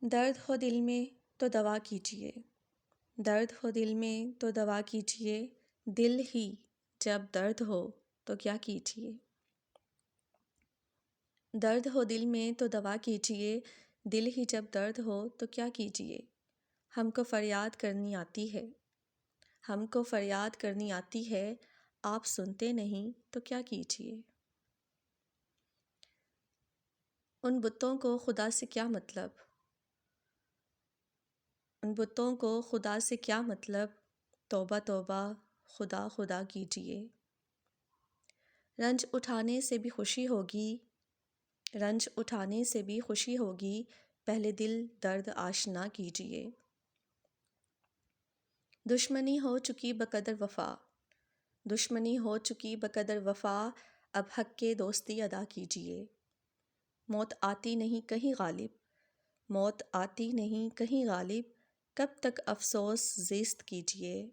درد ہو دل میں تو دوا کیجیے، درد ہو دل میں تو دوا کیجیے، دل ہی جب درد ہو تو کیا کیجیے۔ درد ہو دل میں تو دوا کیجیے، دل ہی جب درد ہو تو کیا کیجیے۔ ہم کو فریاد کرنی آتی ہے، ہم کو فریاد کرنی آتی ہے، آپ سنتے نہیں تو کیا کیجیے۔ ان بتوں کو خدا سے کیا مطلب، ان بتوں کو خدا سے کیا مطلب، توبہ توبہ خدا خدا کیجیے۔ رنج اٹھانے سے بھی خوشی ہوگی، رنج اٹھانے سے بھی خوشی ہوگی، پہلے دل درد آشنا کیجیے۔ دشمنی ہو چکی بقدر وفا، دشمنی ہو چکی بقدر وفا، اب حق کے دوستی ادا کیجیے۔ موت آتی نہیں کہیں غالب، موت آتی نہیں کہیں غالب، کب تک افسوس زیست کیجیے۔